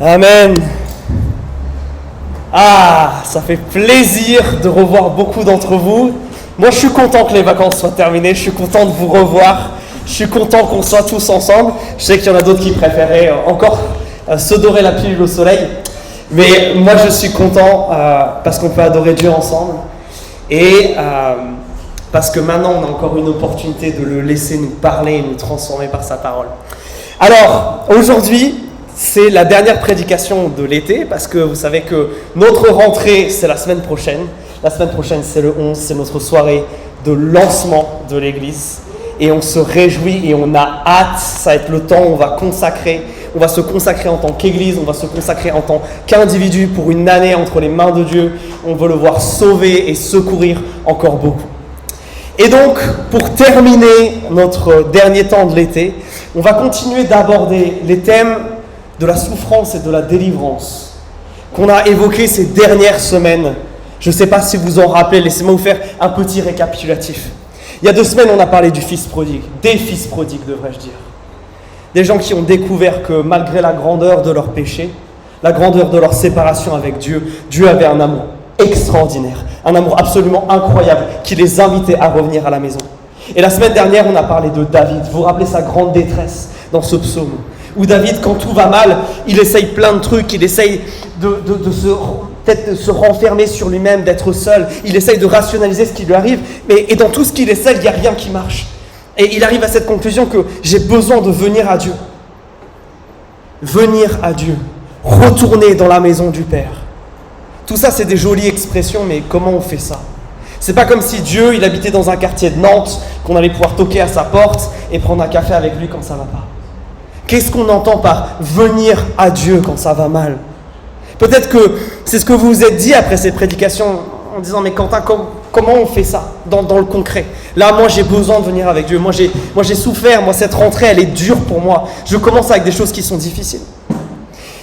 Amen. Ah, ça fait plaisir de revoir beaucoup d'entre vous. Moi, je suis content que les vacances soient terminées. Je suis content de vous revoir. Je suis content qu'on soit tous ensemble. Je sais qu'il y en a d'autres qui préféraient encore se dorer la pilule au soleil. Mais moi, je suis content parce qu'on peut adorer Dieu ensemble. Et parce que maintenant, on a encore une opportunité de le laisser nous parler et nous transformer par sa parole. Alors, aujourd'hui, c'est la dernière prédication de l'été, parce que vous savez que notre rentrée, c'est la semaine prochaine. La semaine prochaine, c'est le 11, c'est notre soirée de lancement de l'église. Et on se réjouit et on a hâte, ça va être le temps où on va se consacrer en tant qu'église, on va se consacrer en tant qu'individu pour une année entre les mains de Dieu. On veut le voir sauver et secourir encore beaucoup. Et donc, pour terminer notre dernier temps de l'été, on va continuer d'aborder les thèmes de la souffrance et de la délivrance qu'on a évoqués ces dernières semaines. Je ne sais pas si vous en rappelez, laissez-moi vous faire un petit récapitulatif. Il y a 2 semaines, on a parlé du fils prodigue, des fils prodigues devrais-je dire. Des gens qui ont découvert que malgré la grandeur de leur péché, la grandeur de leur séparation avec Dieu, Dieu avait un amour extraordinaire, un amour absolument incroyable qui les invitait à revenir à la maison. Et la semaine dernière, on a parlé de David. Vous vous rappelez sa grande détresse dans ce psaume où David, quand tout va mal, il essaye plein de trucs, il essaye peut-être de se renfermer sur lui-même, d'être seul, il essaye de rationaliser ce qui lui arrive, et dans tout ce qu'il essaye, il n'y a rien qui marche. Et il arrive à cette conclusion que j'ai besoin de venir à Dieu. Venir à Dieu, retourner dans la maison du Père. Tout ça, c'est des jolies expressions, mais comment on fait ça ? C'est pas comme si Dieu, il habitait dans un quartier de Nantes, qu'on allait pouvoir toquer à sa porte et prendre un café avec lui quand ça va pas. Qu'est-ce qu'on entend par venir à Dieu quand ça va mal ? Peut-être que c'est ce que vous vous êtes dit après ces prédications en disant « Mais Quentin, comment on fait ça dans le concret ? Là, moi, j'ai besoin de venir avec Dieu. Moi, j'ai souffert. Moi, cette rentrée, elle est dure pour moi. Je commence avec des choses qui sont difficiles. »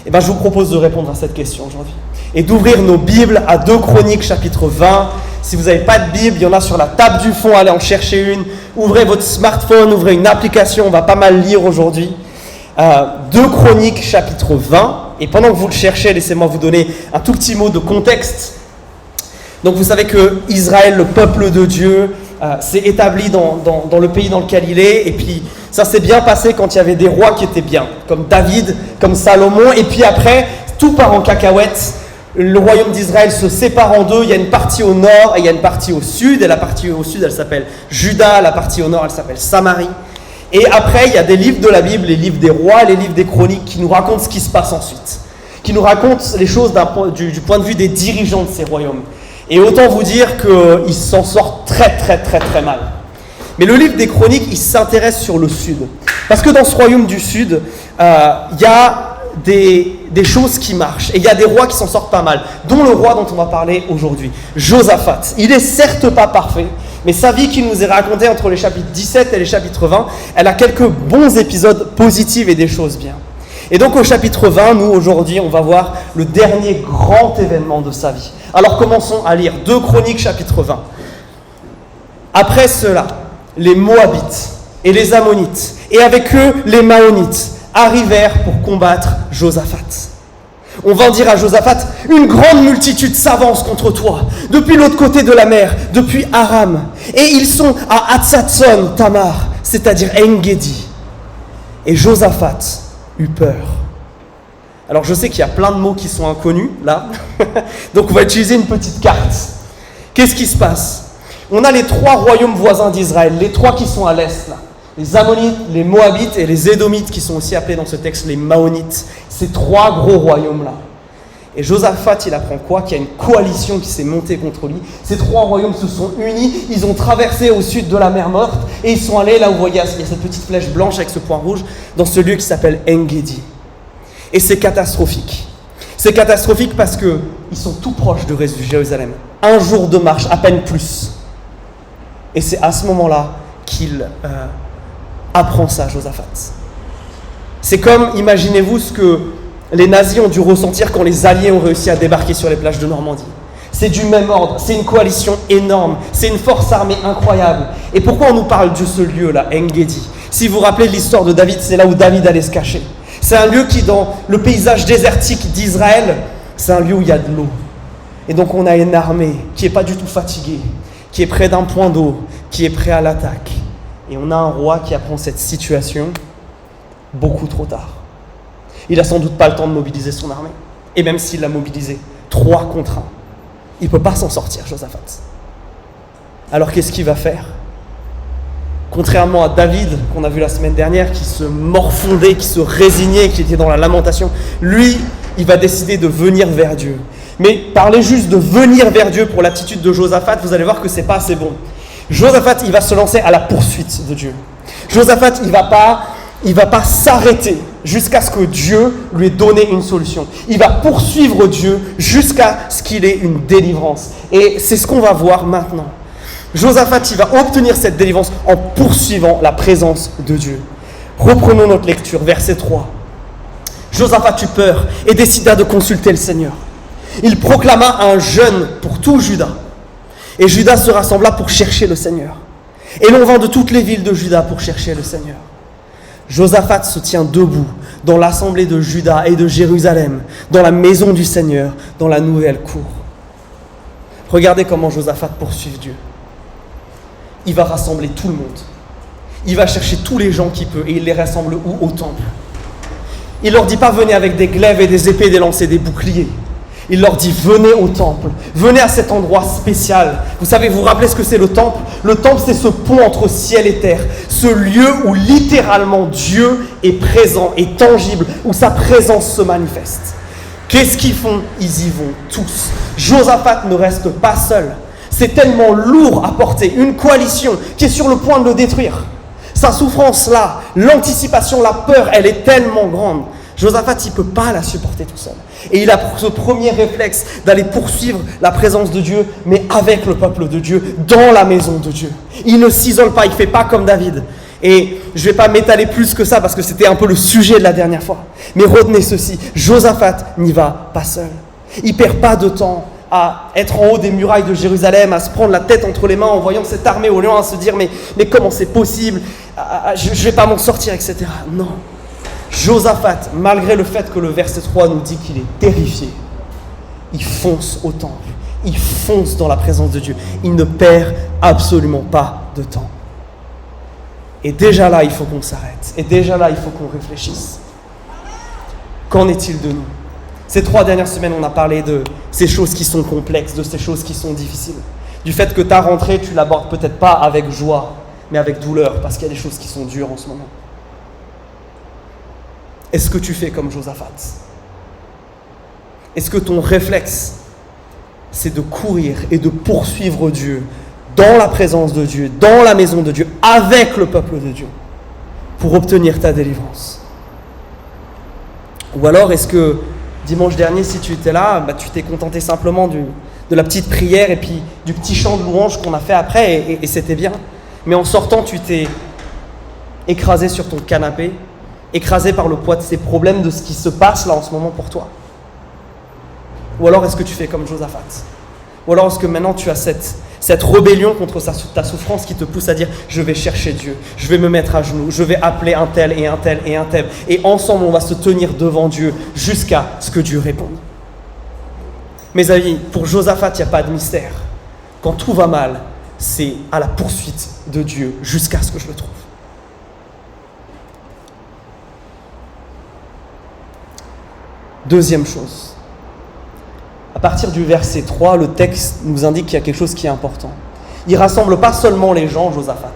Eh bien, je vous propose de répondre à cette question aujourd'hui et d'ouvrir nos Bibles à 2 Chroniques, chapitre 20. Si vous n'avez pas de Bible, il y en a sur la table du fond. Allez en chercher une. Ouvrez votre smartphone, ouvrez une application. On va pas mal lire aujourd'hui. 2 Chroniques, chapitre 20. Et pendant que vous le cherchez, laissez-moi vous donner un tout petit mot de contexte. Donc vous savez que Israël, le peuple de Dieu, s'est établi dans le pays dans lequel il est. Et puis ça s'est bien passé quand il y avait des rois qui étaient bien, comme David, comme Salomon. Et puis après, tout part en cacahuète. Le royaume d'Israël se sépare en 2. Il y a une partie au nord et il y a une partie au sud. Et la partie au sud, elle s'appelle Juda. La partie au nord, elle s'appelle Samarie. Et après, il y a des livres de la Bible, les livres des rois, les livres des chroniques, qui nous racontent ce qui se passe ensuite. Qui nous racontent les choses du point de vue des dirigeants de ces royaumes. Et autant vous dire qu'ils s'en sortent très très très très mal. Mais le livre des chroniques, il s'intéresse sur le sud. Parce que dans ce royaume du sud, il y a des choses qui marchent. Et il y a des rois qui s'en sortent pas mal. Dont le roi dont on va parler aujourd'hui, Josaphat. Il n'est certes pas parfait, mais sa vie qui nous est racontée entre les chapitres 17 et les chapitres 20, elle a quelques bons épisodes positifs et des choses bien. Et donc au chapitre 20, nous aujourd'hui, on va voir le dernier grand événement de sa vie. Alors commençons à lire 2 Chroniques, chapitre 20. Après cela, les Moabites et les Ammonites, et avec eux les Maonites, arrivèrent pour combattre Josaphat. On vint dire à Josaphat, une grande multitude s'avance contre toi, depuis l'autre côté de la mer, depuis Aram. Et ils sont à Hatzatson Tamar, c'est-à-dire En-Gedi. Et Josaphat eut peur. Alors je sais qu'il y a plein de mots qui sont inconnus, là. Donc on va utiliser une petite carte. Qu'est-ce qui se passe ? On a les 3 royaumes voisins d'Israël, les 3 qui sont à l'est, là. Les Ammonites, les Moabites et les Édomites, qui sont aussi appelés dans ce texte les Maonites. Ces 3 gros royaumes-là. Et Josaphat, il apprend quoi ? Qu'il y a une coalition qui s'est montée contre lui. Ces 3 royaumes se sont unis, ils ont traversé au sud de la mer Morte, et ils sont allés là où vous voyez, il y a cette petite flèche blanche avec ce point rouge, dans ce lieu qui s'appelle En-Gedi. Et c'est catastrophique. C'est catastrophique parce qu'ils sont tout proches de Jérusalem. 1 jour de marche, à peine plus. Et c'est à ce moment-là qu'il apprend ça, Josaphat. C'est comme, imaginez-vous ce que les nazis ont dû ressentir quand les Alliés ont réussi à débarquer sur les plages de Normandie. C'est du même ordre, c'est une coalition énorme, c'est une force armée incroyable. Et pourquoi on nous parle de ce lieu-là, En-Gedi ? Si vous vous rappelez de l'histoire de David, c'est là où David allait se cacher. C'est un lieu qui, dans le paysage désertique d'Israël, c'est un lieu où il y a de l'eau. Et donc on a une armée qui n'est pas du tout fatiguée, qui est près d'un point d'eau, qui est prêt à l'attaque. Et on a un roi qui apprend cette situation beaucoup trop tard. Il n'a sans doute pas le temps de mobiliser son armée. Et même s'il l'a mobilisée, 3 contre 1, il ne peut pas s'en sortir, Josaphat. Alors qu'est-ce qu'il va faire ? Contrairement à David, qu'on a vu la semaine dernière, qui se morfondait, qui se résignait, qui était dans la lamentation, lui, il va décider de venir vers Dieu. Mais parler juste de venir vers Dieu pour l'attitude de Josaphat, vous allez voir que ce n'est pas assez bon. Josaphat, il va se lancer à la poursuite de Dieu. Josaphat, il va pas s'arrêter jusqu'à ce que Dieu lui ait donné une solution. Il va poursuivre Dieu jusqu'à ce qu'il ait une délivrance. Et c'est ce qu'on va voir maintenant. Josaphat, il va obtenir cette délivrance en poursuivant la présence de Dieu. Reprenons notre lecture, verset 3. Josaphat eut peur et décida de consulter le Seigneur. Il proclama un jeûne pour tout Juda. Et Juda se rassembla pour chercher le Seigneur. Et l'on vint de toutes les villes de Juda pour chercher le Seigneur. Josaphat se tient debout dans l'assemblée de Juda et de Jérusalem, dans la maison du Seigneur, dans la nouvelle cour. Regardez comment Josaphat poursuit Dieu. Il va rassembler tout le monde. Il va chercher tous les gens qu'il peut et il les rassemble où ? Au temple. Il ne leur dit pas venez avec des glaives et des épées, des lances et des boucliers. Il leur dit venez au temple, venez à cet endroit spécial. Vous savez, vous vous rappelez ce que c'est le temple ? Le temple, c'est ce pont entre ciel et terre, ce lieu où littéralement Dieu est présent et tangible, où sa présence se manifeste. Qu'est-ce qu'ils font ? Ils y vont tous. Josaphat ne reste pas seul. C'est tellement lourd à porter, une coalition qui est sur le point de le détruire. Sa souffrance là, l'anticipation, la peur, elle est tellement grande. Josaphat, il ne peut pas la supporter tout seul. Et il a ce premier réflexe d'aller poursuivre la présence de Dieu, mais avec le peuple de Dieu, dans la maison de Dieu. Il ne s'isole pas, il ne fait pas comme David. Et je ne vais pas m'étaler plus que ça, parce que c'était un peu le sujet de la dernière fois. Mais retenez ceci, Josaphat n'y va pas seul. Il ne perd pas de temps à être en haut des murailles de Jérusalem, à se prendre la tête entre les mains en voyant cette armée au loin, à se dire mais comment c'est possible, je ne vais pas m'en sortir, etc. Non. Josaphat, malgré le fait que le verset 3 nous dit qu'il est terrifié, il fonce au temple, il fonce dans la présence de Dieu, il ne perd absolument pas de temps. Et déjà là, il faut qu'on s'arrête, et déjà là, il faut qu'on réfléchisse. Qu'en est-il de nous ? Ces 3 dernières semaines, on a parlé de ces choses qui sont complexes, de ces choses qui sont difficiles, du fait que ta rentrée, tu l'abordes peut-être pas avec joie, mais avec douleur, parce qu'il y a des choses qui sont dures en ce moment. Est-ce que tu fais comme Josaphat ? Est-ce que ton réflexe, c'est de courir et de poursuivre Dieu dans la présence de Dieu, dans la maison de Dieu, avec le peuple de Dieu, pour obtenir ta délivrance ? Ou alors est-ce que dimanche dernier, si tu étais là, tu t'es contenté simplement de la petite prière et puis du petit chant de louange qu'on a fait après et c'était bien. Mais en sortant, tu t'es écrasé sur ton canapé, écrasé par le poids de ces problèmes, de ce qui se passe là en ce moment pour toi. Ou alors est-ce que tu fais comme Josaphat ? Ou alors est-ce que maintenant tu as cette rébellion contre ta souffrance qui te pousse à dire je vais chercher Dieu, je vais me mettre à genoux, je vais appeler un tel et un tel et un tel, et ensemble on va se tenir devant Dieu jusqu'à ce que Dieu réponde. Mes amis, pour Josaphat, il n'y a pas de mystère. Quand tout va mal, c'est à la poursuite de Dieu jusqu'à ce que je le trouve. Deuxième chose, à partir du verset 3, le texte nous indique qu'il y a quelque chose qui est important. Il ne rassemble pas seulement les gens, Josaphat.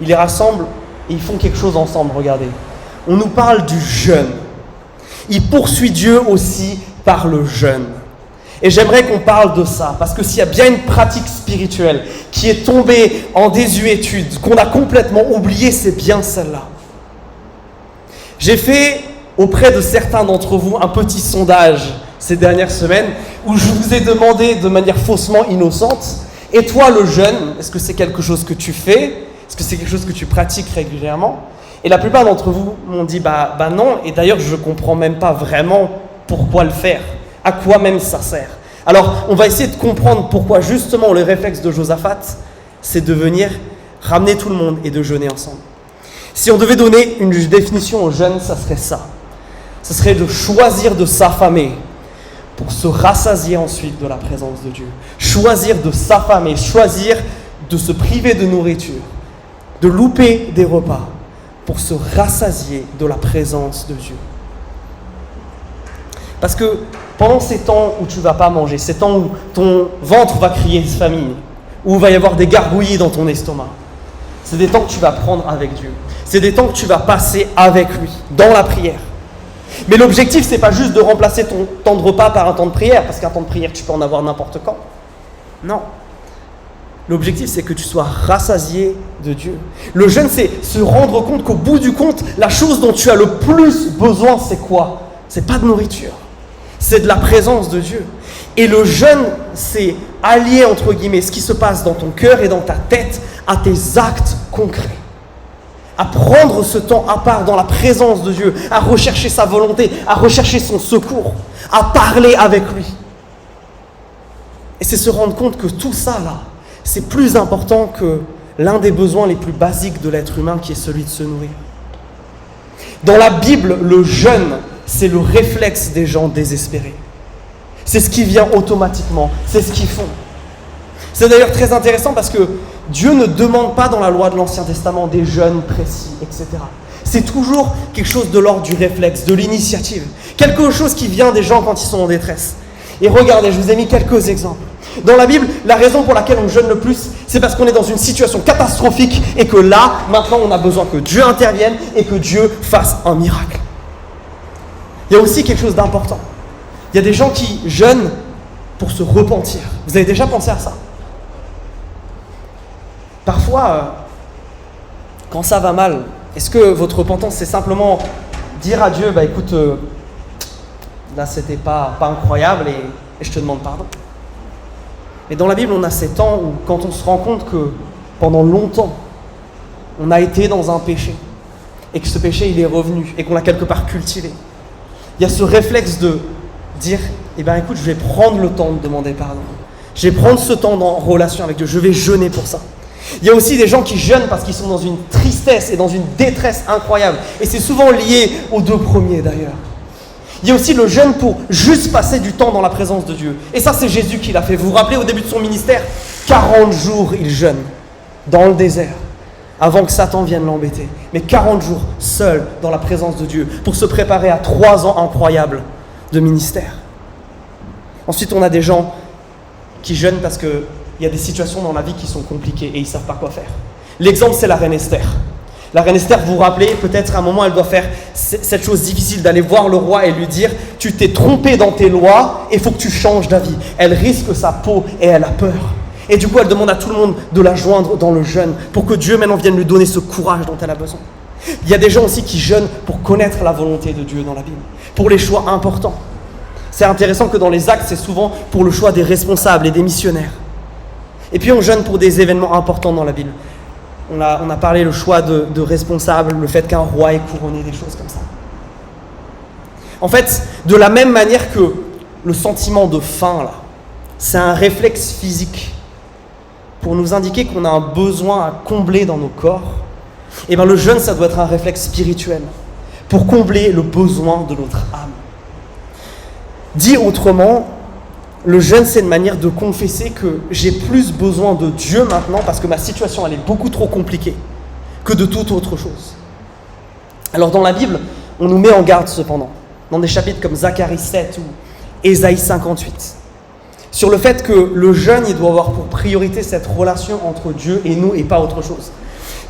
Il les rassemble et ils font quelque chose ensemble, regardez. On nous parle du jeûne. Il poursuit Dieu aussi par le jeûne. Et j'aimerais qu'on parle de ça, parce que s'il y a bien une pratique spirituelle qui est tombée en désuétude, qu'on a complètement oubliée, c'est bien celle-là. J'ai fait auprès de certains d'entre vous un petit sondage ces dernières semaines où je vous ai demandé de manière faussement innocente, et toi le jeûne, est-ce que c'est quelque chose que tu fais ? Est-ce que c'est quelque chose que tu pratiques régulièrement ? Et la plupart d'entre vous m'ont dit bah non, et d'ailleurs je ne comprends même pas vraiment pourquoi le faire, à quoi même ça sert. Alors on va essayer de comprendre pourquoi justement le réflexe de Josaphat, c'est de venir ramener tout le monde et de jeûner ensemble. Si on devait donner une définition au jeûne, ça serait ça. ce serait de choisir de s'affamer pour se rassasier ensuite de la présence de Dieu. Choisir de s'affamer, choisir de se priver de nourriture, de louper des repas pour se rassasier de la présence de Dieu. Parce que pendant ces temps où tu ne vas pas manger, ces temps où ton ventre va crier famine, où il va y avoir des gargouillis dans ton estomac, c'est des temps que tu vas prendre avec Dieu. C'est des temps que tu vas passer avec lui, dans la prière. Mais l'objectif, ce n'est pas juste de remplacer ton temps de repas par un temps de prière, parce qu'un temps de prière, tu peux en avoir n'importe quand. Non. L'objectif, c'est que tu sois rassasié de Dieu. Le jeûne, c'est se rendre compte qu'au bout du compte, la chose dont tu as le plus besoin, c'est quoi ? C'est pas de nourriture. C'est de la présence de Dieu. Et le jeûne, c'est allier, entre guillemets, ce qui se passe dans ton cœur et dans ta tête à tes actes concrets. À prendre ce temps à part dans la présence de Dieu, à rechercher sa volonté, à rechercher son secours, à parler avec lui. Et c'est se rendre compte que tout ça, là, c'est plus important que l'un des besoins les plus basiques de l'être humain, qui est celui de se nourrir. Dans la Bible, le jeûne, c'est le réflexe des gens désespérés. C'est ce qui vient automatiquement, c'est ce qu'ils font. C'est d'ailleurs très intéressant parce que Dieu ne demande pas dans la loi de l'Ancien Testament des jeûnes précis, etc. C'est toujours quelque chose de l'ordre du réflexe, de l'initiative. Quelque chose qui vient des gens quand ils sont en détresse. Et regardez, je vous ai mis quelques exemples. Dans la Bible, la raison pour laquelle on jeûne le plus, c'est parce qu'on est dans une situation catastrophique et que là, maintenant, on a besoin que Dieu intervienne et que Dieu fasse un miracle. Il y a aussi quelque chose d'important. Il y a des gens qui jeûnent pour se repentir. Vous avez déjà pensé à ça ? Parfois, quand ça va mal, est-ce que votre repentance, c'est simplement dire à Dieu, écoute, là, c'était pas incroyable et je te demande pardon. Mais dans la Bible, on a ces temps où, quand on se rend compte que pendant longtemps, on a été dans un péché et que ce péché, il est revenu et qu'on l'a quelque part cultivé. Il y a ce réflexe de dire, écoute, je vais prendre le temps de demander pardon. Je vais prendre ce temps en relation avec Dieu. Je vais jeûner pour ça. Il y a aussi des gens qui jeûnent parce qu'ils sont dans une tristesse et dans une détresse incroyable. Et c'est souvent lié aux deux premiers d'ailleurs. Il y a aussi le jeûne pour juste passer du temps dans la présence de Dieu. Et ça, c'est Jésus qui l'a fait. Vous vous rappelez, au début de son ministère, 40 jours, il jeûne dans le désert avant que Satan vienne l'embêter. Mais 40 jours, seul, dans la présence de Dieu, pour se préparer à 3 ans incroyables de ministère. Ensuite, on a des gens qui jeûnent parce qu'il y a des situations dans la vie qui sont compliquées et ils ne savent pas quoi faire. L'exemple, c'est la reine Esther. La reine Esther, vous vous rappelez, peut-être à un moment, elle doit faire cette chose difficile d'aller voir le roi et lui dire « Tu t'es trompé dans tes lois et il faut que tu changes d'avis. » Elle risque sa peau et elle a peur. Et du coup, elle demande à tout le monde de la joindre dans le jeûne pour que Dieu maintenant vienne lui donner ce courage dont elle a besoin. Il y a des gens aussi qui jeûnent pour connaître la volonté de Dieu dans la Bible, pour les choix importants. C'est intéressant que dans les actes, c'est souvent pour le choix des responsables et des missionnaires. Et puis on jeûne pour des événements importants dans la Bible. On a parlé le choix de responsables, le fait qu'un roi est couronné, des choses comme ça. En fait, de la même manière que le sentiment de faim, là, c'est un réflexe physique pour nous indiquer qu'on a un besoin à combler dans nos corps, et le jeûne, ça doit être un réflexe spirituel pour combler le besoin de notre âme. Dit autrement, le jeûne, c'est une manière de confesser que j'ai plus besoin de Dieu maintenant parce que ma situation, elle est beaucoup trop compliquée que de toute autre chose. Alors dans la Bible, on nous met en garde cependant, dans des chapitres comme Zacharie 7 ou Ésaïe 58, sur le fait que le jeûne, il doit avoir pour priorité cette relation entre Dieu et nous et pas autre chose.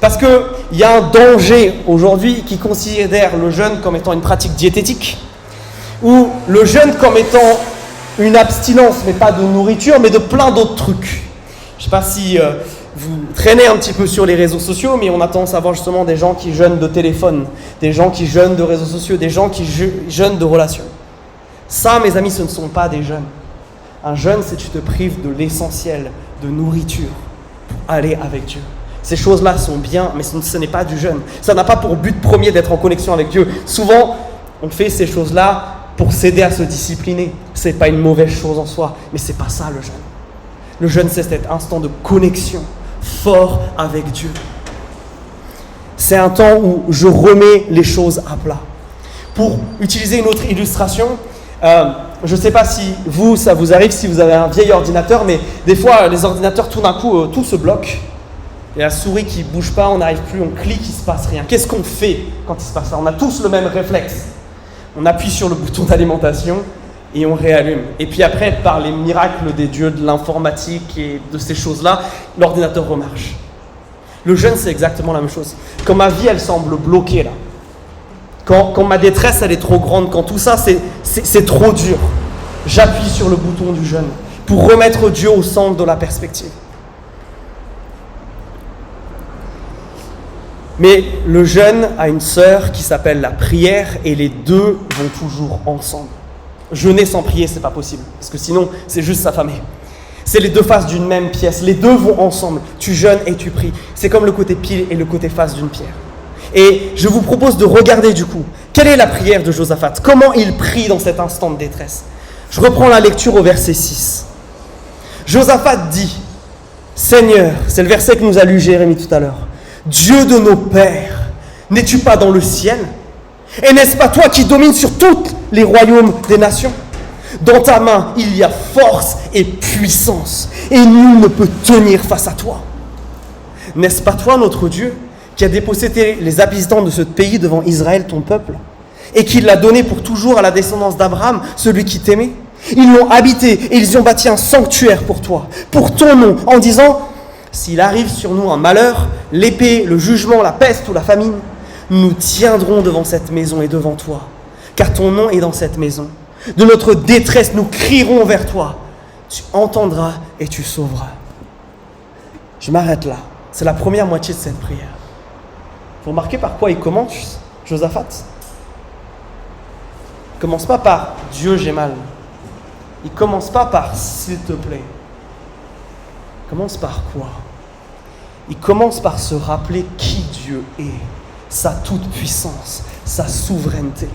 Parce qu'il y a un danger aujourd'hui qui considère le jeûne comme étant une pratique diététique, ou le jeûne comme étant une abstinence, mais pas de nourriture, mais de plein d'autres trucs. Je ne sais pas si vous traînez un petit peu sur les réseaux sociaux, mais on a tendance à voir justement des gens qui jeûnent de téléphone, des gens qui jeûnent de réseaux sociaux, des gens qui jeûnent de relations. Ça, mes amis, ce ne sont pas des jeûnes. Un jeûne, c'est tu te prives de l'essentiel, de nourriture, pour aller avec Dieu. Ces choses-là sont bien, mais ce n'est pas du jeûne. Ça n'a pas pour but premier d'être en connexion avec Dieu. Souvent, on fait ces choses-là pour s'aider à se discipliner. Ce n'est pas une mauvaise chose en soi, mais ce n'est pas ça le jeûne. Le jeûne, c'est cet instant de connexion fort avec Dieu. C'est un temps où je remets les choses à plat, Pour utiliser une autre illustration, je ne sais pas si ça vous arrive, si vous avez un vieil ordinateur, mais des fois, les ordinateurs, tout d'un coup, tout se bloque. Il y a la souris qui ne bouge pas, on n'arrive plus, on clique, il ne se passe rien. Qu'est-ce qu'on fait quand il se passe ça? On a tous le même réflexe. On appuie sur le bouton d'alimentation et on réallume. Et puis après, par les miracles des dieux de l'informatique et de ces choses-là, l'ordinateur remarche. Le jeûne, c'est exactement la même chose. Quand ma vie, elle semble bloquée là, quand ma détresse, elle est trop grande, quand tout ça, c'est trop dur, j'appuie sur le bouton du jeûne pour remettre Dieu au centre de la perspective. Mais le jeûne a une sœur qui s'appelle la prière et les deux vont toujours ensemble. Jeûner sans prier, c'est pas possible, parce que sinon, c'est juste s'affamer. C'est les deux faces d'une même pièce, les deux vont ensemble. Tu jeûnes et tu pries. C'est comme le côté pile et le côté face d'une pierre. Et je vous propose de regarder du coup, quelle est la prière de Josaphat? Comment il prie dans cet instant de détresse? Je reprends la lecture au verset 6. Josaphat dit, Seigneur, c'est le verset que nous a lu Jérémie tout à l'heure, Dieu de nos pères, n'es-tu pas dans le ciel? Et n'est-ce pas toi qui domines sur tous les royaumes des nations? Dans ta main, il y a force et puissance, et nul ne peut tenir face à toi. N'est-ce pas toi, notre Dieu, qui a dépossédé les habitants de ce pays devant Israël, ton peuple, et qui l'a donné pour toujours à la descendance d'Abraham, celui qui t'aimait? Ils l'ont habité et ils y ont bâti un sanctuaire pour toi, pour ton nom, en disant, s'il arrive sur nous un malheur, l'épée, le jugement, la peste ou la famine, nous tiendrons devant cette maison et devant toi, car ton nom est dans cette maison. De notre détresse, nous crierons vers toi. Tu entendras et tu sauveras. Je m'arrête là. C'est la première moitié de cette prière. Vous remarquez par quoi il commence, Josaphat? Il ne commence pas par « Dieu, j'ai mal ». Il ne commence pas par « s'il te plaît ». Il commence par quoi? Il commence par se rappeler qui Dieu est, sa toute-puissance, sa souveraineté.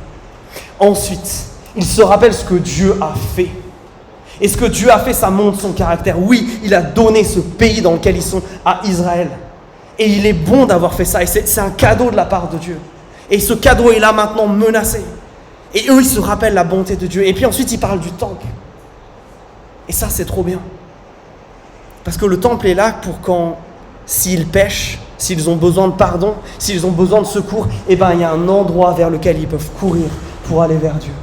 Ensuite, il se rappelle ce que Dieu a fait. Et ce que Dieu a fait, ça montre son caractère. Oui, il a donné ce pays dans lequel ils sont à Israël. Et il est bon d'avoir fait ça. Et c'est un cadeau de la part de Dieu. Et ce cadeau est là maintenant menacé. Et eux, ils se rappellent la bonté de Dieu. Et puis ensuite, ils parlent du temple. Et ça, c'est trop bien. Parce que le temple est là pour quand, s'ils pêchent, s'ils ont besoin de pardon, s'ils ont besoin de secours, eh bien, il y a un endroit vers lequel ils peuvent courir pour aller vers Dieu.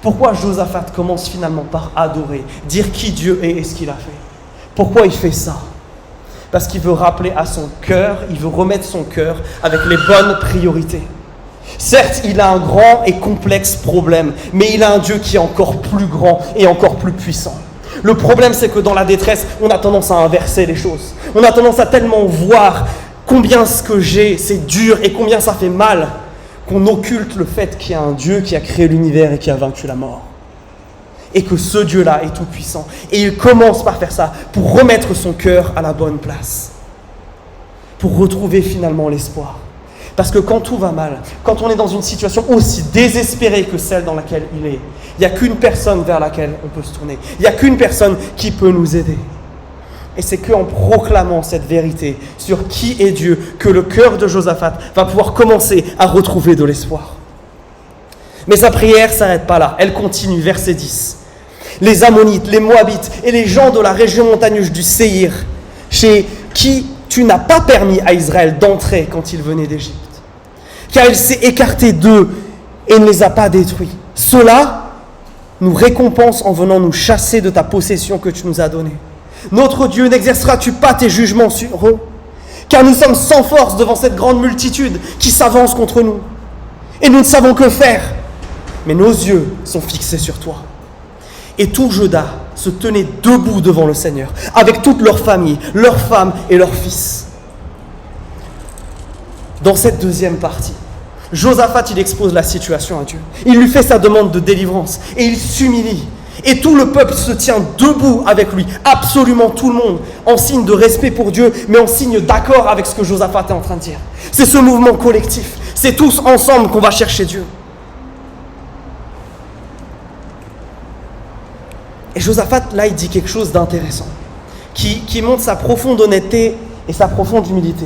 Pourquoi Josaphat commence finalement par adorer, dire qui Dieu est et ce qu'il a fait? Pourquoi il fait ça? Parce qu'il veut rappeler à son cœur, il veut remettre son cœur avec les bonnes priorités. Certes, il a un grand et complexe problème, mais il a un Dieu qui est encore plus grand et encore plus puissant. Le problème, c'est que dans la détresse, on a tendance à inverser les choses. On a tendance à tellement voir combien ce que j'ai, c'est dur et combien ça fait mal, qu'on occulte le fait qu'il y a un Dieu qui a créé l'univers et qui a vaincu la mort. Et que ce Dieu-là est tout puissant. Et il commence par faire ça, pour remettre son cœur à la bonne place. Pour retrouver finalement l'espoir. Parce que quand tout va mal, quand on est dans une situation aussi désespérée que celle dans laquelle il est, il n'y a qu'une personne vers laquelle on peut se tourner. Il n'y a qu'une personne qui peut nous aider. Et c'est qu'en proclamant cette vérité sur qui est Dieu que le cœur de Josaphat va pouvoir commencer à retrouver de l'espoir. Mais sa prière ne s'arrête pas là. Elle continue, verset 10. Les Ammonites, les Moabites et les gens de la région montagneuse du Séhir, chez qui tu n'as pas permis à Israël d'entrer quand il venait d'Égypte, car il s'est écarté d'eux et ne les a pas détruits. Cela nous récompense en venant nous chasser de ta possession que tu nous as donnée. Notre Dieu, n'exerceras-tu pas tes jugements sur eux? Car nous sommes sans force devant cette grande multitude qui s'avance contre nous. Et nous ne savons que faire. Mais nos yeux sont fixés sur toi. Et tout Juda se tenait debout devant le Seigneur, avec toute leur famille, leurs femmes et leurs fils. Dans cette deuxième partie, Josaphat, il expose la situation à Dieu. Il lui fait sa demande de délivrance et il s'humilie. Et tout le peuple se tient debout avec lui, absolument tout le monde, en signe de respect pour Dieu, mais en signe d'accord avec ce que Josaphat est en train de dire. C'est ce mouvement collectif, c'est tous ensemble qu'on va chercher Dieu. Et Josaphat, là, il dit quelque chose d'intéressant, qui montre sa profonde honnêteté et sa profonde humilité.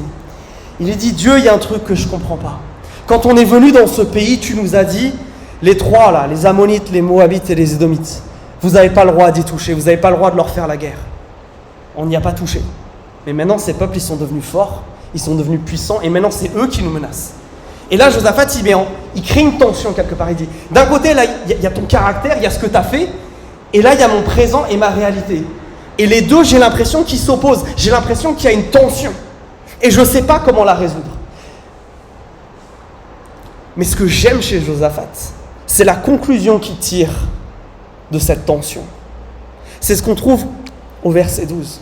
Il dit, Dieu, il y a un truc que je ne comprends pas. Quand on est venu dans ce pays, tu nous as dit Les trois là, les Ammonites, les Moabites et les Édomites, vous n'avez pas le droit d'y toucher, vous n'avez pas le droit de leur faire la guerre. On n'y a pas touché. Mais maintenant, ces peuples, ils sont devenus forts, ils sont devenus puissants, et maintenant, c'est eux qui nous menacent. Et là, Josaphat, il crée une tension quelque part. Il dit, d'un côté, là, il y a ton caractère, il y a ce que tu as fait, et là, il y a mon présent et ma réalité. Et les deux, j'ai l'impression qu'ils s'opposent. J'ai l'impression qu'il y a une tension. Et je ne sais pas comment la résoudre. Mais ce que j'aime chez Josaphat, c'est la conclusion qu'il tire de cette tension. C'est ce qu'on trouve au verset 12.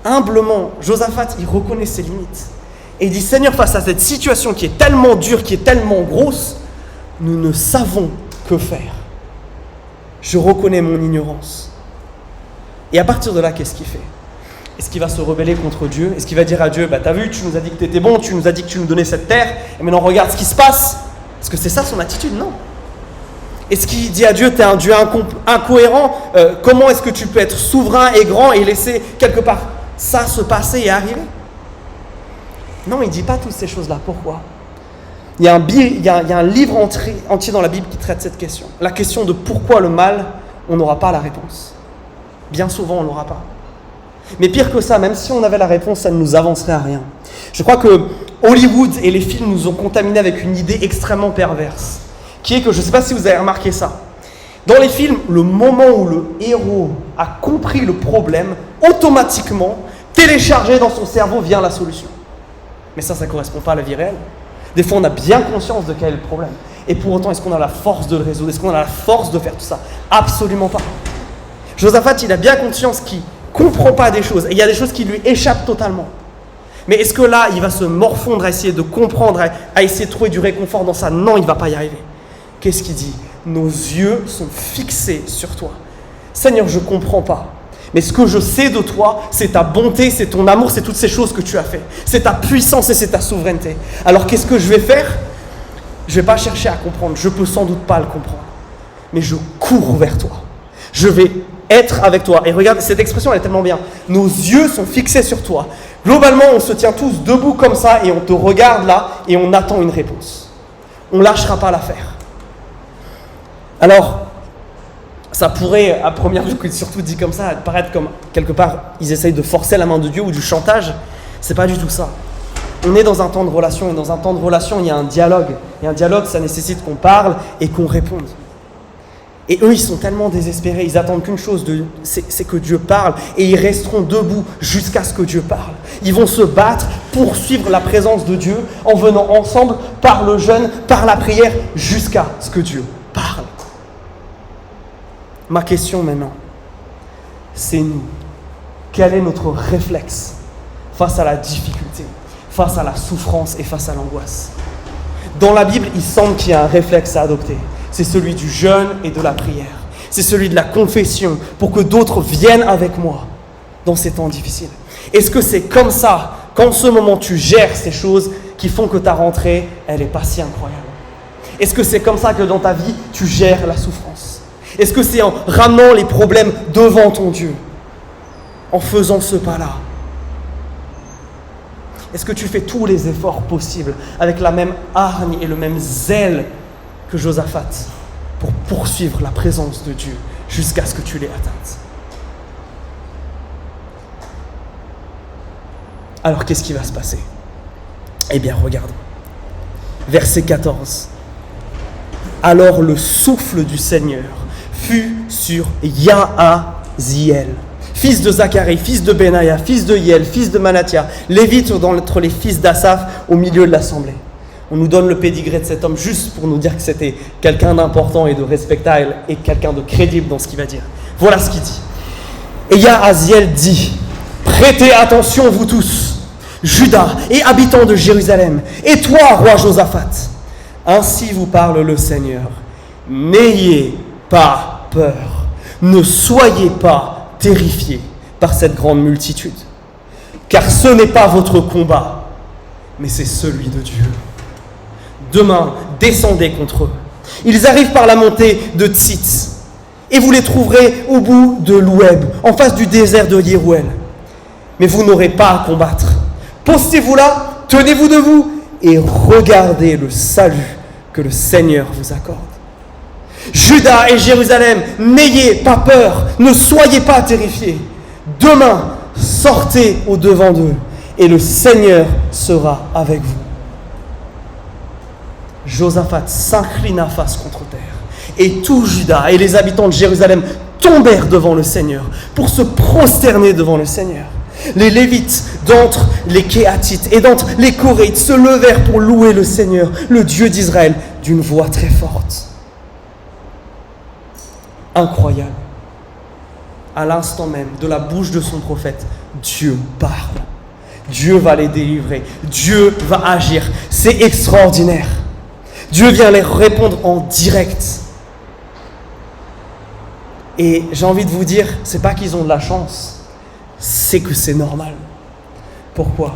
Humblement, Josaphat, il reconnaît ses limites. Et il dit, Seigneur, face à cette situation qui est tellement dure, qui est tellement grosse, nous ne savons que faire. Je reconnais mon ignorance. Et à partir de là, qu'est-ce qu'il fait? Est-ce qu'il va se rebeller contre Dieu? Est-ce qu'il va dire à Dieu, t'as vu, tu nous as dit que tu étais bon, tu nous as dit que tu nous donnais cette terre, et maintenant regarde ce qui se passe? Est-ce que c'est ça son attitude? Non. Est-ce qu'il dit à Dieu, t'es un Dieu incohérent, comment est-ce que tu peux être souverain et grand et laisser quelque part ça se passer et arriver? Non, il ne dit pas toutes ces choses-là. Pourquoi? Il y a un livre entier dans la Bible qui traite cette question. La question de pourquoi le mal, on n'aura pas la réponse. Bien souvent, on ne l'aura pas. Mais pire que ça, même si on avait la réponse, ça ne nous avancerait à rien. Je crois que Hollywood et les films nous ont contaminés avec une idée extrêmement perverse, qui est que, je ne sais pas si vous avez remarqué ça, dans les films, le moment où le héros a compris le problème, automatiquement, téléchargé dans son cerveau vient la solution. Mais ça ne correspond pas à la vie réelle. Des fois, on a bien conscience de quel est le problème. Et pour autant, est-ce qu'on a la force de le résoudre? Est-ce qu'on a la force de faire tout ça? Absolument pas. Josaphat, il a bien conscience qu'il ne comprend pas des choses. Et il y a des choses qui lui échappent totalement. Mais est-ce que là, il va se morfondre à essayer de comprendre, à essayer de trouver du réconfort dans ça? Non, il ne va pas y arriver. Qu'est-ce qu'il dit? Nos yeux sont fixés sur toi. Seigneur, je ne comprends pas. Mais ce que je sais de toi, c'est ta bonté, c'est ton amour, c'est toutes ces choses que tu as fait. C'est ta puissance et c'est ta souveraineté. Alors qu'est-ce que je vais faire? Je ne vais pas chercher à comprendre. Je ne peux sans doute pas le comprendre. Mais je cours vers toi. Je vais être avec toi. Et regarde, cette expression, elle est tellement bien. Nos yeux sont fixés sur toi. Globalement, on se tient tous debout comme ça et on te regarde là et on attend une réponse. On ne lâchera pas l'affaire. Alors, ça pourrait, à première vue, surtout dit comme ça, paraître comme, quelque part, ils essayent de forcer la main de Dieu ou du chantage. C'est pas du tout ça. On est dans un temps de relation, et dans un temps de relation, il y a un dialogue. Et un dialogue, ça nécessite qu'on parle et qu'on réponde. Et eux, ils sont tellement désespérés, ils attendent qu'une chose, c'est que Dieu parle, et ils resteront debout jusqu'à ce que Dieu parle. Ils vont se battre pour suivre la présence de Dieu, en venant ensemble, par le jeûne, par la prière, jusqu'à ce que Dieu parle. Ma question maintenant, c'est nous. Quel est notre réflexe face à la difficulté, face à la souffrance et face à l'angoisse? Dans la Bible, il semble qu'il y a un réflexe à adopter. C'est celui du jeûne et de la prière. C'est celui de la confession pour que d'autres viennent avec moi dans ces temps difficiles. Est-ce que c'est comme ça qu'en ce moment tu gères ces choses qui font que ta rentrée, elle n'est pas si incroyable? Est-ce que c'est comme ça que dans ta vie, tu gères la souffrance? Est-ce que c'est en ramenant les problèmes devant ton Dieu, en faisant ce pas-là? Est-ce que tu fais tous les efforts possibles avec la même hargne et le même zèle que Josaphat pour poursuivre la présence de Dieu jusqu'à ce que tu l'aies atteinte? Alors qu'est-ce qui va se passer? Eh bien, regarde. Verset 14. Alors le souffle du Seigneur fut sur Yahaziel, fils de Zacharie, fils de Benaïa, fils de Hiel, fils de Manathia, lévite d'entre les fils d'Asaph au milieu de l'assemblée. On nous donne le pédigré de cet homme juste pour nous dire que c'était quelqu'un d'important et de respectable et quelqu'un de crédible dans ce qu'il va dire. Voilà ce qu'il dit. Et Yahaziel dit, prêtez attention vous tous, Juda et habitants de Jérusalem, et toi, roi Josaphat. Ainsi vous parle le Seigneur. N'ayez pas peur, ne soyez pas terrifiés par cette grande multitude, car ce n'est pas votre combat, mais c'est celui de Dieu. Demain, descendez contre eux. Ils arrivent par la montée de Tzitz, et vous les trouverez au bout de l'Oueb, en face du désert de Yérouël. Mais vous n'aurez pas à combattre. Postez-vous là, tenez-vous debout, et regardez le salut que le Seigneur vous accorde. Juda et Jérusalem, n'ayez pas peur, ne soyez pas terrifiés. Demain, sortez au-devant d'eux et le Seigneur sera avec vous. Josaphat s'inclina face contre terre et tout Juda et les habitants de Jérusalem tombèrent devant le Seigneur pour se prosterner devant le Seigneur. Les Lévites d'entre les Kéhatites et d'entre les Coréites se levèrent pour louer le Seigneur, le Dieu d'Israël, d'une voix très forte. Incroyable. À l'instant même, de la bouche de son prophète, Dieu parle. Dieu va les délivrer. Dieu va agir. C'est extraordinaire. Dieu vient leur répondre en direct. Et j'ai envie de vous dire, c'est pas qu'ils ont de la chance, c'est que c'est normal. Pourquoi ?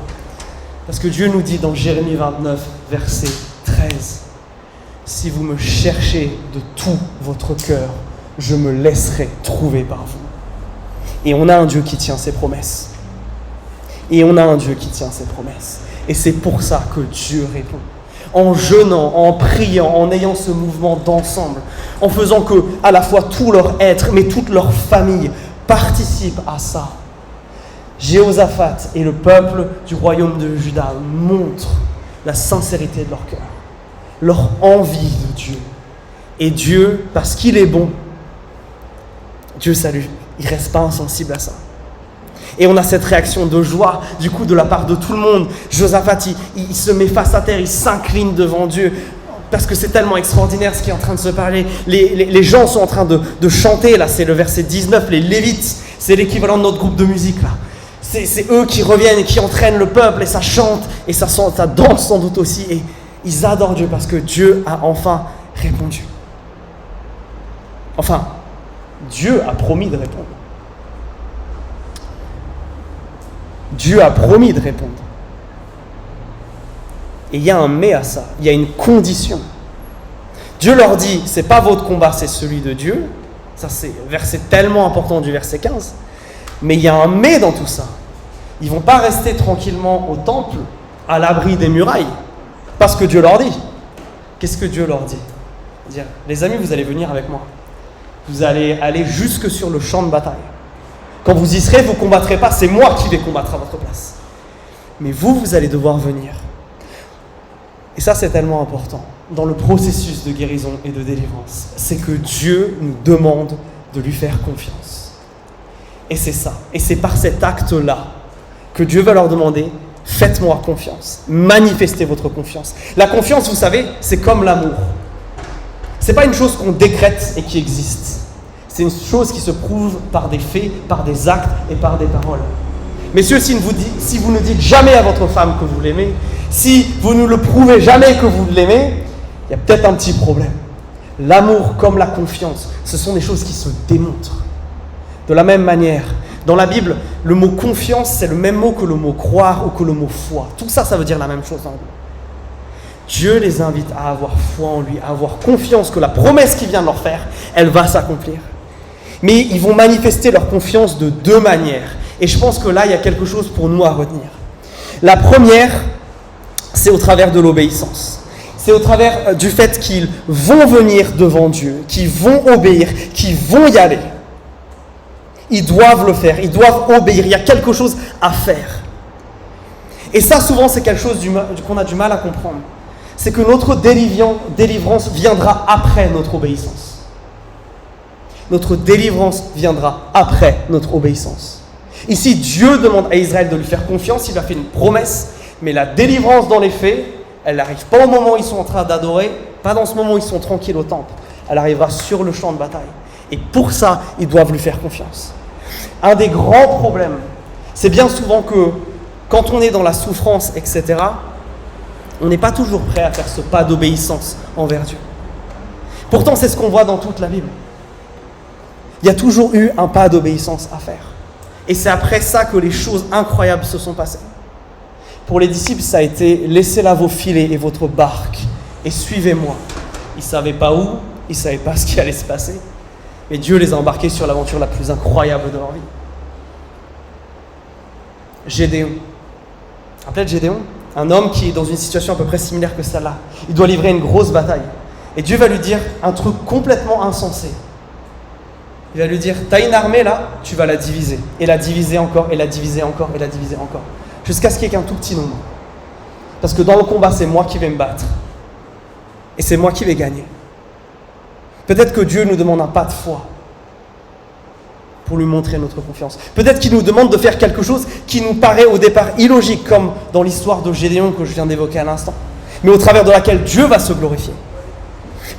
Parce que Dieu nous dit dans Jérémie 29, verset 13, « Si vous me cherchez de tout votre cœur, je me laisserai trouver par vous. » Et on a un Dieu qui tient ses promesses. Et on a un Dieu qui tient ses promesses. Et c'est pour ça que Dieu répond. En jeûnant, en priant, en ayant ce mouvement d'ensemble, en faisant que, à la fois tout leur être, mais toute leur famille participent à ça. Jéhoshaphat et le peuple du royaume de Juda montrent la sincérité de leur cœur, leur envie de Dieu. Et Dieu, parce qu'il est bon, Dieu salue. Il ne reste pas insensible à ça. Et on a cette réaction de joie, du coup, de la part de tout le monde. Josaphat, il se met face à terre, il s'incline devant Dieu, parce que c'est tellement extraordinaire ce qui est en train de se parler. Les gens sont en train de chanter, là, c'est le verset 19, les Lévites, c'est l'équivalent de notre groupe de musique, là. C'est eux qui reviennent et qui entraînent le peuple, et ça chante, et ça danse sans doute aussi, et ils adorent Dieu, parce que Dieu a enfin répondu. Enfin, Dieu a promis de répondre. Dieu a promis de répondre. Et il y a un mais à ça, il y a une condition. Dieu leur dit, c'est pas votre combat, c'est celui de Dieu. Ça, c'est un verset tellement important du verset 15. Mais il y a un mais dans tout ça. Ils ne vont pas rester tranquillement au temple, à l'abri des murailles, parce que Dieu leur dit. Qu'est-ce que Dieu leur dit ? Dire, les amis, vous allez venir avec moi. Vous allez aller jusque sur le champ de bataille. Quand vous y serez, vous ne combattrez pas, c'est moi qui vais combattre à votre place. Mais vous allez devoir venir. Et ça, c'est tellement important dans le processus de guérison et de délivrance. C'est que Dieu nous demande de lui faire confiance. Et c'est ça. Et c'est par cet acte-là que Dieu va leur demander, faites-moi confiance. Manifestez votre confiance. La confiance, vous savez, c'est comme l'amour. Ce n'est pas une chose qu'on décrète et qui existe. C'est une chose qui se prouve par des faits, par des actes et par des paroles. Messieurs, si vous ne dites jamais à votre femme que vous l'aimez, si vous ne le prouvez jamais que vous l'aimez, il y a peut-être un petit problème. L'amour comme la confiance, ce sont des choses qui se démontrent. De la même manière, dans la Bible, le mot confiance, c'est le même mot que le mot croire ou que le mot foi. Tout ça, ça veut dire la même chose dans la Bible. Dieu les invite à avoir foi en lui, à avoir confiance que la promesse qu'il vient de leur faire, elle va s'accomplir. Mais ils vont manifester leur confiance de deux manières. Et je pense que là, il y a quelque chose pour nous à retenir. La première, c'est au travers de l'obéissance. C'est au travers du fait qu'ils vont venir devant Dieu, qu'ils vont obéir, qu'ils vont y aller. Ils doivent le faire, ils doivent obéir. Il y a quelque chose à faire. Et ça, souvent, c'est quelque chose qu'on a du mal à comprendre. C'est que notre délivrance viendra après notre obéissance. Notre délivrance viendra après notre obéissance. Ici, Dieu demande à Israël de lui faire confiance, il lui a fait une promesse, mais la délivrance dans les faits, elle n'arrive pas au moment où ils sont en train d'adorer, pas dans ce moment où ils sont tranquilles au temple. Elle arrivera sur le champ de bataille. Et pour ça, ils doivent lui faire confiance. Un des grands problèmes, c'est bien souvent que quand on est dans la souffrance, etc., on n'est pas toujours prêt à faire ce pas d'obéissance envers Dieu. Pourtant, c'est ce qu'on voit dans toute la Bible. Il y a toujours eu un pas d'obéissance à faire. Et c'est après ça que les choses incroyables se sont passées. Pour les disciples, ça a été « Laissez là vos filets et votre barque et suivez-moi ». Ils ne savaient pas où, ils ne savaient pas ce qui allait se passer. Mais Dieu les a embarqués sur l'aventure la plus incroyable de leur vie. Gédéon. Rappelez Gédéon ? Un homme qui est dans une situation à peu près similaire que celle-là. Il doit livrer une grosse bataille. Et Dieu va lui dire un truc complètement insensé. Il va lui dire, t'as une armée là, tu vas la diviser. Et la diviser encore, et la diviser encore, et la diviser encore. Jusqu'à ce qu'il n'y ait qu'un tout petit nombre. Parce que dans le combat, c'est moi qui vais me battre. Et c'est moi qui vais gagner. Peut-être que Dieu nous demande un pas de foi pour lui montrer notre confiance. Peut-être qu'il nous demande de faire quelque chose qui nous paraît au départ illogique, comme dans l'histoire de Gédéon que je viens d'évoquer à l'instant, mais au travers de laquelle Dieu va se glorifier.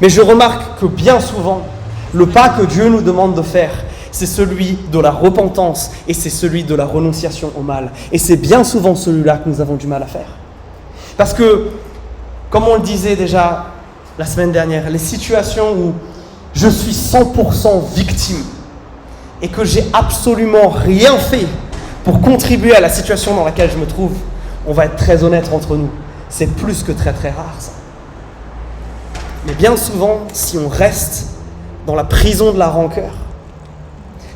Mais je remarque que bien souvent, le pas que Dieu nous demande de faire, c'est celui de la repentance et c'est celui de la renonciation au mal. Et c'est bien souvent celui-là que nous avons du mal à faire. Parce que, comme on le disait déjà la semaine dernière, les situations où je suis 100% victime et que j'ai absolument rien fait pour contribuer à la situation dans laquelle je me trouve, on va être très honnête entre nous, c'est plus que très très rare ça. Mais bien souvent, si on reste dans la prison de la rancœur,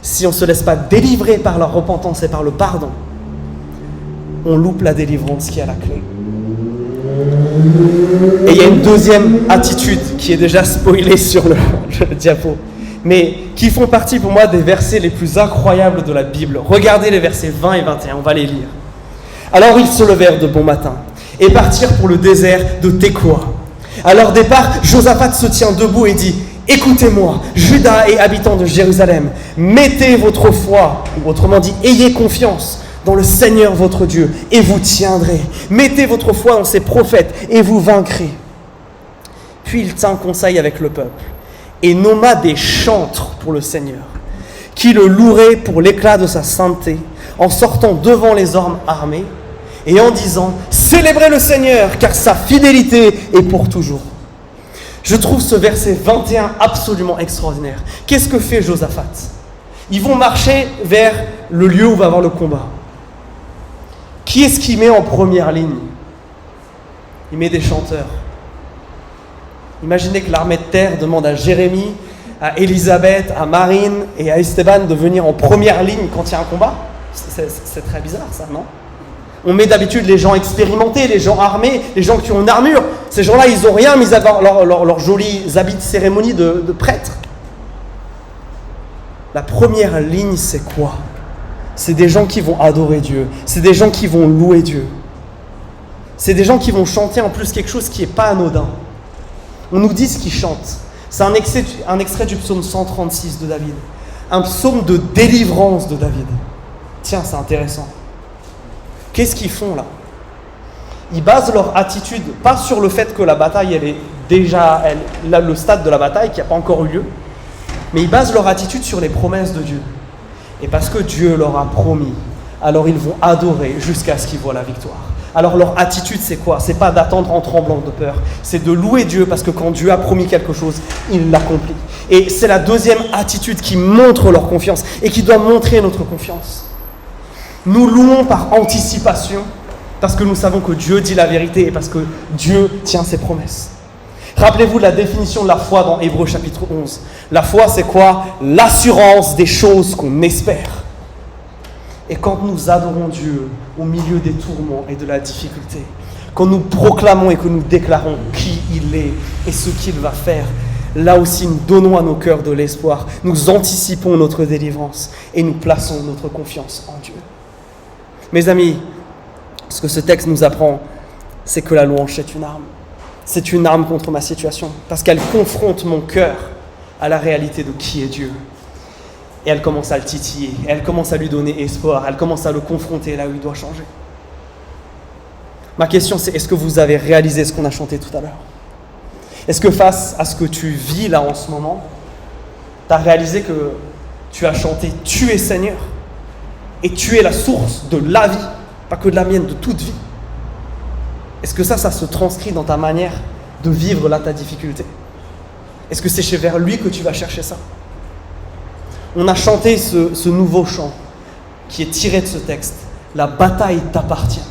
si on ne se laisse pas délivrer par la repentance et par le pardon, on loupe la délivrance qui est à la clé. Et il y a une deuxième attitude qui est déjà spoilée sur le diapo, mais qui font partie pour moi des versets les plus incroyables de la Bible. Regardez les versets 20 et 21, on va les lire. Alors ils se levèrent de bon matin et partirent pour le désert de Tekoa. À leur départ, Josaphat se tient debout et dit « Écoutez-moi, Juda et habitants de Jérusalem, mettez votre foi, ou autrement dit, ayez confiance dans le Seigneur votre Dieu, et vous tiendrez. Mettez votre foi dans ses prophètes, et vous vaincrez. » Puis il tint conseil avec le peuple, et nomma des chantres pour le Seigneur, qui le loueraient pour l'éclat de sa sainteté, en sortant devant les hommes armés, et en disant « Célébrez le Seigneur, car sa fidélité est pour toujours. » Je trouve ce verset 21 absolument extraordinaire. Qu'est-ce que fait Josaphat ? Ils vont marcher vers le lieu où va avoir le combat. Qui est-ce qu'il met en première ligne ? Il met des chanteurs. Imaginez que l'armée de terre demande à Jérémie, à Élisabeth, à Marine et à Esteban de venir en première ligne quand il y a un combat. C'est très bizarre ça, non ? On met d'habitude les gens expérimentés, les gens armés, les gens qui ont une armure. Ces gens-là, ils n'ont rien mis à leurs jolis habits de cérémonie de prêtre. La première ligne, c'est quoi ? C'est des gens qui vont adorer Dieu. C'est des gens qui vont louer Dieu. C'est des gens qui vont chanter en plus quelque chose qui n'est pas anodin. On nous dit ce qu'ils chantent. C'est un extrait du psaume 136 de David. Un psaume de délivrance de David. Tiens, c'est intéressant. Qu'est-ce qu'ils font là ? Ils basent leur attitude, pas sur le fait que la bataille, elle est déjà le stade de la bataille qui n'a pas encore eu lieu, mais ils basent leur attitude sur les promesses de Dieu. Et parce que Dieu leur a promis, alors ils vont adorer jusqu'à ce qu'ils voient la victoire. Alors leur attitude, c'est quoi ? C'est pas d'attendre en tremblant de peur, c'est de louer Dieu parce que quand Dieu a promis quelque chose, il l'accomplit. Et c'est la deuxième attitude qui montre leur confiance et qui doit montrer notre confiance. Nous louons par anticipation parce que nous savons que Dieu dit la vérité et parce que Dieu tient ses promesses. Rappelez-vous de la définition de la foi dans Hébreux chapitre 11. La foi, c'est quoi ? L'assurance des choses qu'on espère. Et quand nous adorons Dieu au milieu des tourments et de la difficulté, quand nous proclamons et que nous déclarons qui il est et ce qu'il va faire, là aussi nous donnons à nos cœurs de l'espoir, nous anticipons notre délivrance et nous plaçons notre confiance en Dieu. Mes amis, ce que ce texte nous apprend, c'est que la louange est une arme. C'est une arme contre ma situation, parce qu'elle confronte mon cœur à la réalité de qui est Dieu. Et elle commence à le titiller, elle commence à lui donner espoir, elle commence à le confronter là où il doit changer. Ma question c'est, est-ce que vous avez réalisé ce qu'on a chanté tout à l'heure ? Est-ce que face à ce que tu vis là en ce moment, tu as réalisé que tu as chanté « Tu es Seigneur » et tu es la source de la vie, pas que de la mienne, de toute vie. Est-ce que ça se transcrit dans ta manière de vivre là ta difficulté ? Est-ce que c'est vers lui que tu vas chercher ça ? On a chanté ce nouveau chant qui est tiré de ce texte. La bataille t'appartient.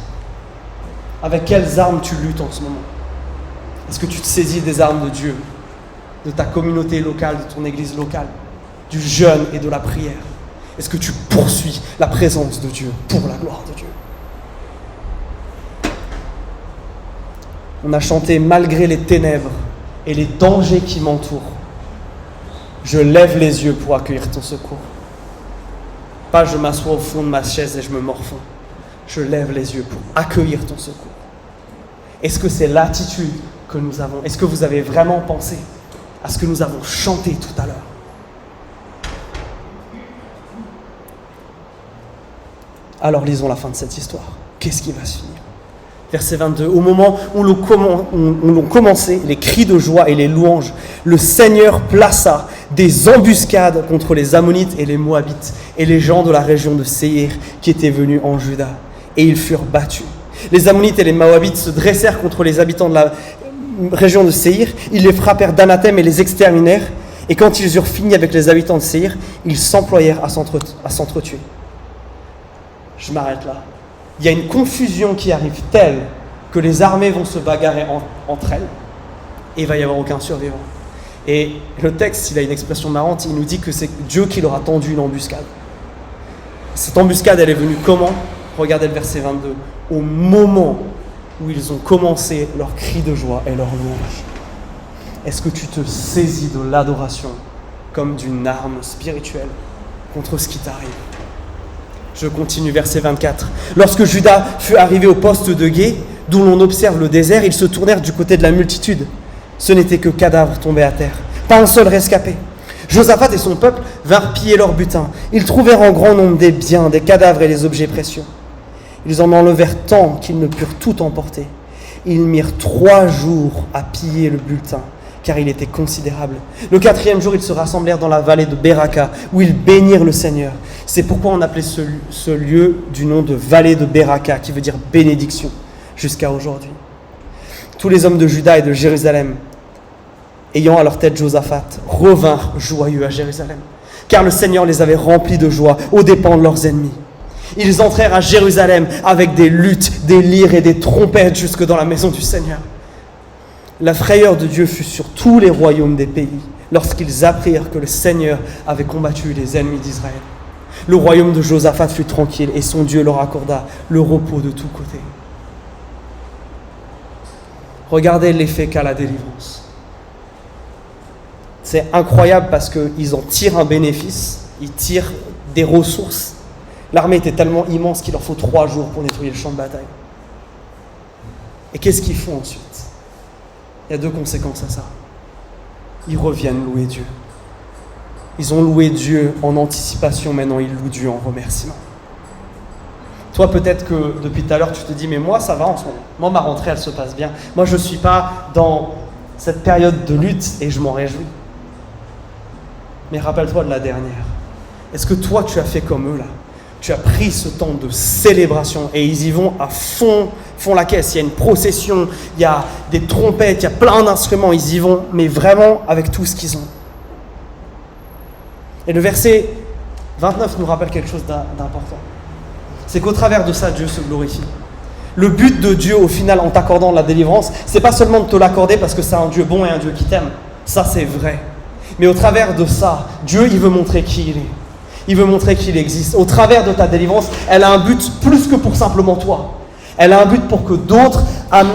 Avec quelles armes tu luttes en ce moment ? Est-ce que tu te saisis des armes de Dieu, de ta communauté locale, de ton église locale, du jeûne et de la prière ? Est-ce que tu poursuis la présence de Dieu pour la gloire de Dieu ? On a chanté « Malgré les ténèbres, et les dangers qui m'entourent, je lève les yeux pour accueillir ton secours. Pas je m'assois au fond de ma chaise et je me morfonds. Je lève les yeux pour accueillir ton secours. Est-ce que c'est l'attitude que nous avons? Est-ce que vous avez vraiment pensé à ce que nous avons chanté tout à l'heure? Alors lisons la fin de cette histoire. Qu'est-ce qui va se finir? Verset 22. Au moment où l'on commençait les cris de joie et les louanges, le Seigneur plaça des embuscades contre les Ammonites et les Moabites et les gens de la région de Séir qui étaient venus en Juda. Et ils furent battus. Les Ammonites et les Moabites se dressèrent contre les habitants de la région de Séir. Ils les frappèrent d'anathème et les exterminèrent. Et quand ils eurent fini avec les habitants de Séir, ils s'employèrent à s'entretuer. Je m'arrête là. Il y a une confusion qui arrive telle que les armées vont se bagarrer entre elles et il va y avoir aucun survivant. Et le texte, il a une expression marrante, il nous dit que c'est Dieu qui leur a tendu une embuscade. Cette embuscade, elle est venue comment? Regardez le verset 22. Au moment où ils ont commencé leur cri de joie et leur louange. Est-ce que tu te saisis de l'adoration comme d'une arme spirituelle contre ce qui t'arrive? Je continue, verset 24. Lorsque Juda fut arrivé au poste de guet, d'où l'on observe le désert, ils se tournèrent du côté de la multitude. Ce n'était que cadavres tombés à terre. Pas un seul rescapé. Josaphat et son peuple vinrent piller leur butin. Ils trouvèrent en grand nombre des biens, des cadavres et des objets précieux. Ils en enlevèrent tant qu'ils ne purent tout emporter. Ils mirent 3 jours à piller le butin, car il était considérable. Le 4e jour, ils se rassemblèrent dans la vallée de Beraka, où ils bénirent le Seigneur. C'est pourquoi on appelait ce lieu du nom de vallée de Beraka, qui veut dire bénédiction, jusqu'à aujourd'hui. Tous les hommes de Juda et de Jérusalem, ayant à leur tête Josaphat, revinrent joyeux à Jérusalem, car le Seigneur les avait remplis de joie aux dépens de leurs ennemis. Ils entrèrent à Jérusalem avec des luttes, des lyres et des trompettes jusque dans la maison du Seigneur. La frayeur de Dieu fut sur tous les royaumes des pays, lorsqu'ils apprirent que le Seigneur avait combattu les ennemis d'Israël. Le royaume de Josaphat fut tranquille et son Dieu leur accorda le repos de tous côtés. Regardez l'effet qu'a la délivrance. C'est incroyable parce qu'ils en tirent un bénéfice, ils tirent des ressources. L'armée était tellement immense qu'il leur faut 3 jours pour nettoyer le champ de bataille. Et qu'est-ce qu'ils font ensuite? Il y a 2 conséquences à ça. Ils reviennent louer Dieu. Ils ont loué Dieu en anticipation, maintenant ils louent Dieu en remerciement. Toi, peut-être que depuis tout à l'heure, tu te dis, mais moi, ça va en ce moment. Moi, ma rentrée, elle se passe bien. Moi, je ne suis pas dans cette période de lutte et je m'en réjouis. Mais rappelle-toi de la dernière. Est-ce que toi, tu as fait comme eux, là? Tu as pris ce temps de célébration et ils y vont à fond la caisse. Il y a une procession, il y a des trompettes, il y a plein d'instruments. Ils y vont, mais vraiment avec tout ce qu'ils ont. Et le verset 29 nous rappelle quelque chose d'important. C'est qu'au travers de ça, Dieu se glorifie. Le but de Dieu, au final, en t'accordant la délivrance, c'est pas seulement de te l'accorder parce que c'est un Dieu bon et un Dieu qui t'aime. Ça, c'est vrai. Mais au travers de ça, Dieu, il veut montrer qui il est. Il veut montrer qu'il existe. Au travers de ta délivrance, elle a un but plus que pour simplement toi. Elle a un but pour que d'autres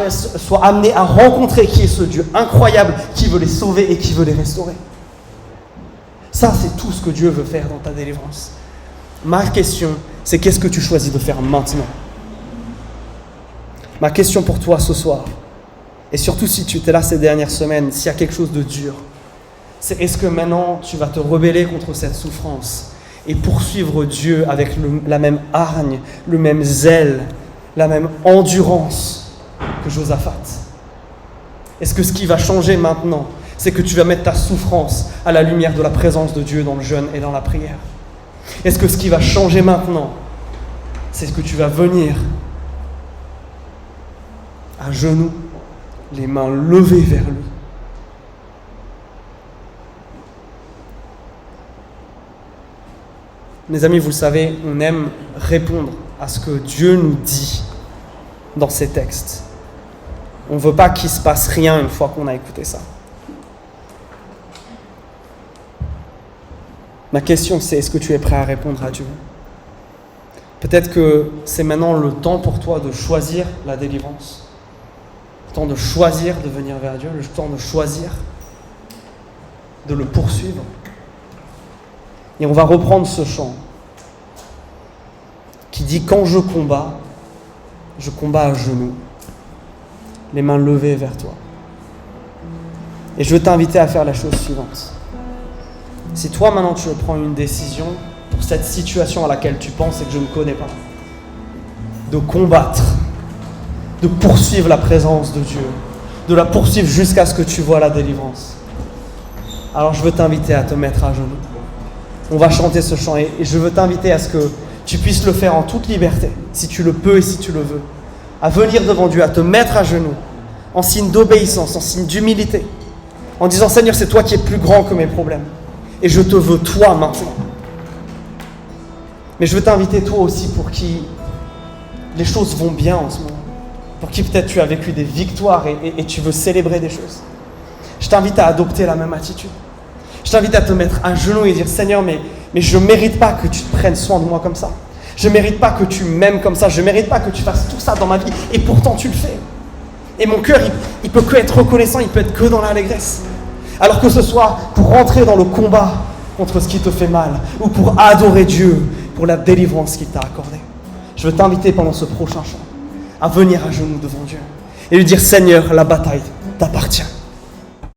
soient amenés à rencontrer qui est ce Dieu incroyable qui veut les sauver et qui veut les restaurer. Ça, c'est tout ce que Dieu veut faire dans ta délivrance. Ma question, c'est qu'est-ce que tu choisis de faire maintenant? Ma question pour toi ce soir, et surtout si tu étais là ces dernières semaines, s'il y a quelque chose de dur, c'est est-ce que maintenant tu vas te rebeller contre cette souffrance et poursuivre Dieu avec la même hargne, le même zèle, la même endurance que Josaphat? Est-ce que ce qui va changer maintenant, c'est que tu vas mettre ta souffrance à la lumière de la présence de Dieu dans le jeûne et dans la prière? Est-ce que ce qui va changer maintenant, c'est que tu vas venir à genoux, les mains levées vers lui? Mes amis, vous le savez, on aime répondre à ce que Dieu nous dit dans ces textes. On ne veut pas qu'il ne se passe rien une fois qu'on a écouté ça. Ma question, c'est est-ce que tu es prêt à répondre à Dieu? Peut-être que c'est maintenant le temps pour toi de choisir la délivrance. le temps de choisir de venir vers Dieu, le temps de choisir de le poursuivre. Et on va reprendre ce chant qui dit « Quand je combats à genoux, les mains levées vers toi. » Et je veux t'inviter à faire la chose suivante. Si toi maintenant tu veux prendre une décision pour cette situation à laquelle tu penses et que je ne connais pas, de combattre, de poursuivre la présence de Dieu, de la poursuivre jusqu'à ce que tu vois la délivrance, alors je veux t'inviter à te mettre à genoux. On va chanter ce chant et je veux t'inviter à ce que tu puisses le faire en toute liberté, si tu le peux et si tu le veux, à venir devant Dieu, à te mettre à genoux, en signe d'obéissance, en signe d'humilité, en disant « Seigneur, c'est toi qui es plus grand que mes problèmes, et je te veux toi maintenant. » Mais je veux t'inviter toi aussi pour qui les choses vont bien en ce moment, pour qui peut-être tu as vécu des victoires et tu veux célébrer des choses. Je t'invite à adopter la même attitude. Je t'invite à te mettre à genoux et dire « Seigneur, mais je ne mérite pas que tu prennes soin de moi comme ça. Je ne mérite pas que tu m'aimes comme ça. Je ne mérite pas que tu fasses tout ça dans ma vie. Et pourtant, tu le fais. Et mon cœur, il peut que être reconnaissant, il peut être que dans l'allégresse. Alors que ce soit pour rentrer dans le combat contre ce qui te fait mal ou pour adorer Dieu pour la délivrance qu'il t'a accordée. Je veux t'inviter pendant ce prochain chant à venir à genoux devant Dieu et lui dire « Seigneur, la bataille t'appartient.